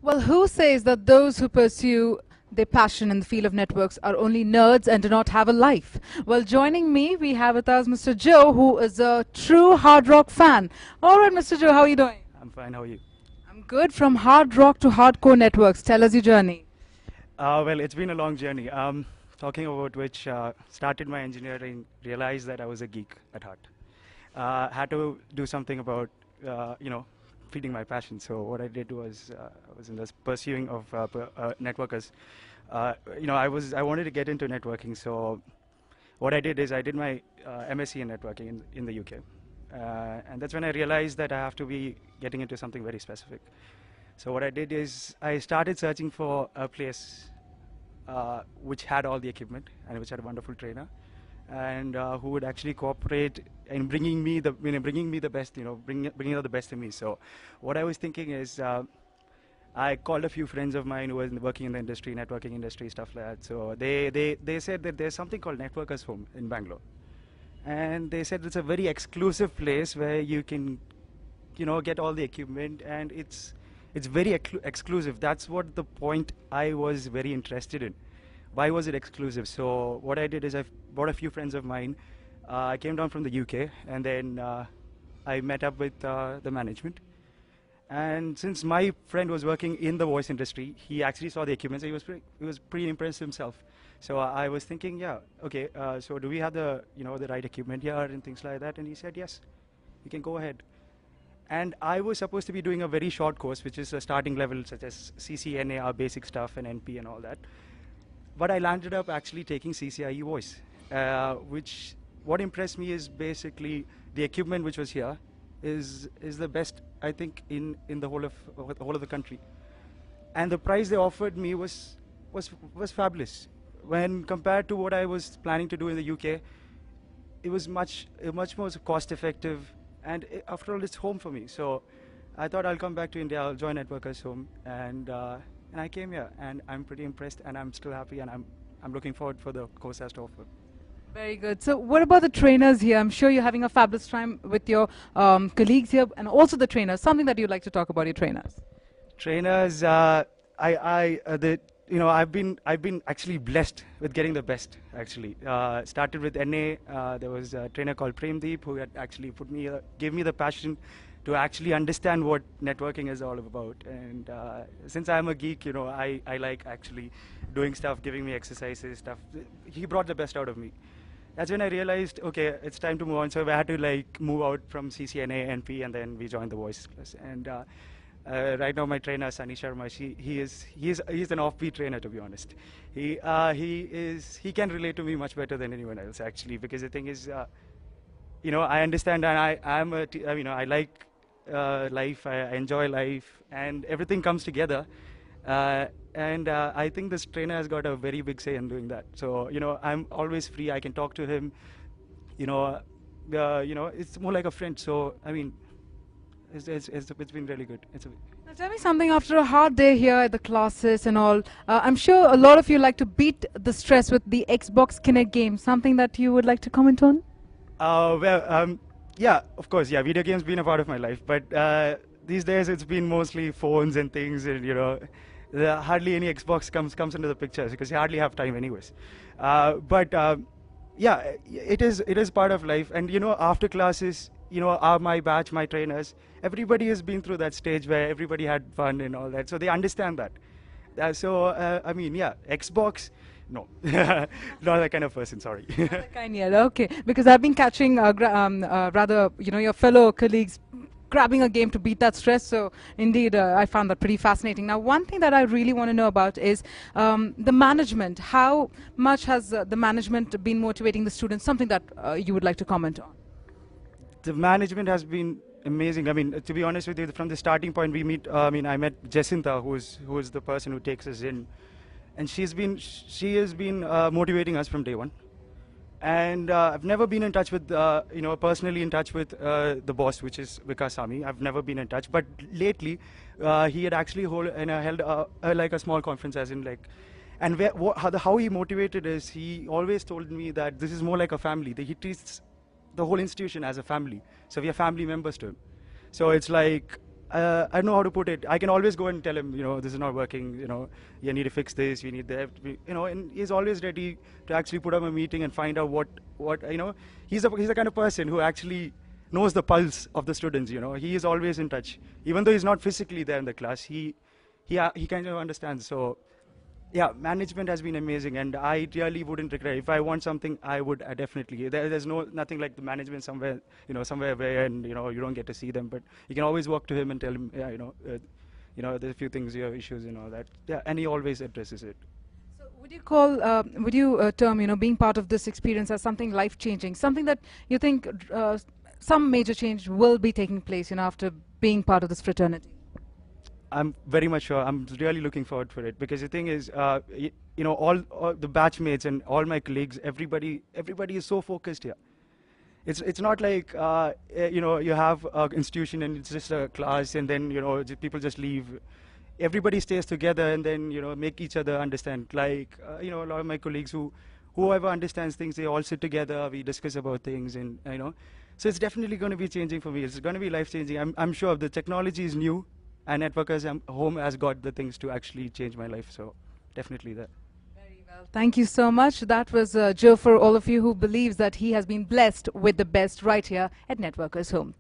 Well, who says that those who pursue their passion in the field of networks are only nerds and do not have a life? Well, joining me, we have with us Mr. Joe, who is a true hard rock fan. All right, Mr. Joe, how are you doing? I'm fine, how are you? I'm good. From hard rock to hardcore networks. Tell us your journey. Well, it's been a long journey. Talking about which, started my engineering, realized that I was a geek at heart. Had to do something about, feeding my passion. So what I did was, I was in this pursuing of networkers. I wanted to get into networking. So what I did is I did my MSc in networking in the UK. And that's when I realized that I have to be getting into something very specific. So what I did is I started searching for a place which had all the equipment and which had a wonderful trainer, and who would actually cooperate in bringing me the best, bringing out the best in me. So what I was thinking is I called a few friends of mine who were working in the industry, networking industry, stuff like that. So they said that there's something called Networkers Home in Bangalore, and they said it's a very exclusive place where you can, get all the equipment, and it's very exclusive. That's what the point I was very interested in. Why was it exclusive? So what I did is I brought a few friends of mine. I came down from the UK, and then I met up with the management. And since my friend was working in the voice industry, he actually saw the equipment, so he was pretty impressed himself. So I was thinking, yeah, okay, so do we have the right equipment here and things like that? And he said, yes, you can go ahead. And I was supposed to be doing a very short course, which is a starting level, such as CCNA, our basic stuff, and NP and all that. But I landed up actually taking CCIE voice, which what impressed me is basically the equipment which was here is the best, I think, in the whole of the country. And the price they offered me was fabulous. When compared to what I was planning to do in the UK, it was much more cost effective. And after all, it's home for me. So I thought I'll come back to India, I'll join Networkers Home, and I came here, and I'm pretty impressed, and I'm still happy, and I'm looking forward for the course has to offer. Very good. So what about the trainers here? I'm sure you're having a fabulous time with your colleagues here and also the trainers. Something that you'd like to talk about your trainers. Trainers, I've been actually blessed with getting the best. Actually, started with NA. There was a trainer called Premdeep who had actually gave me the passion to actually understand what networking is all about. And since I'm a geek, I like actually doing stuff, giving me exercises, stuff. He brought the best out of me. That's when I realized, okay, it's time to move on. So I had to move out from CCNA, NP, and then we joined the voice class. And right now, my trainer Sunny Sharma, he's an offbeat trainer, to be honest. He can relate to me much better than anyone else, actually, because the thing is, I understand, and I like life, I enjoy life, and everything comes together. And I think this trainer has got a very big say in doing that. So I'm always free. I can talk to him. It's more like a friend. So I mean, it's been really good. Now tell me something, after a hard day here at the classes and all, I'm sure a lot of you like to beat the stress with the Xbox Kinect game. Something that you would like to comment on? Yeah, of course, yeah, video games been a part of my life, but these days it's been mostly phones and things, and hardly any Xbox comes into the picture because you hardly have time anyways. Yeah, it is part of life, and after classes, my batch, my trainers, everybody has been through that stage where everybody had fun and all that, so they understand that. I mean, yeah, Xbox, no, not that kind of person, sorry. Not that kind yet, okay. Because I've been catching your fellow colleagues grabbing a game to beat that stress. So indeed, I found that pretty fascinating. Now, one thing that I really want to know about is the management. How much has the management been motivating the students? Something that you would like to comment on? The management has been amazing. I mean, to be honest with you, from the starting point, I met Jacinta, who is the person who takes us in, and she has been motivating us from day one. And I've never been in touch with, personally in touch with the boss, which is Vikas Sami. I've never been in touch, but lately he had actually held like a small conference, as in and how he motivated is, he always told me that this is more like a family. He treats the whole institution as a family. So we are family members to him. So it's like I know how to put it. I can always go and tell him, this is not working. You need to fix this. You need that. And he's always ready to actually put up a meeting and find out what. He's the kind of person who actually knows the pulse of the students. He is always in touch, even though he's not physically there in the class. He kind of understands. So yeah, management has been amazing, and I really wouldn't regret. If I want something, I would definitely. There's nothing like the management somewhere, somewhere where and you don't get to see them, but you can always walk to him and tell him, yeah, there's a few things, you have issues, that. Yeah, and he always addresses it. So would you term, being part of this experience as something life-changing, something that you think some major change will be taking place, after being part of this fraternity? I'm very much sure. I'm really looking forward for it, because the thing is, all the batchmates and all my colleagues, everybody is so focused here. It's not like you have an institution and it's just a class and then people just leave. Everybody stays together and then make each other understand. Like a lot of my colleagues whoever understands things, they all sit together. We discuss about things and So it's definitely going to be changing for me. It's going to be life changing. I'm sure the technology is new. And Networkers Home has got the things to actually change my life, so definitely that. Very well. Thank you so much. That was Joe, for all of you who believes that he has been blessed with the best right here at Networkers Home.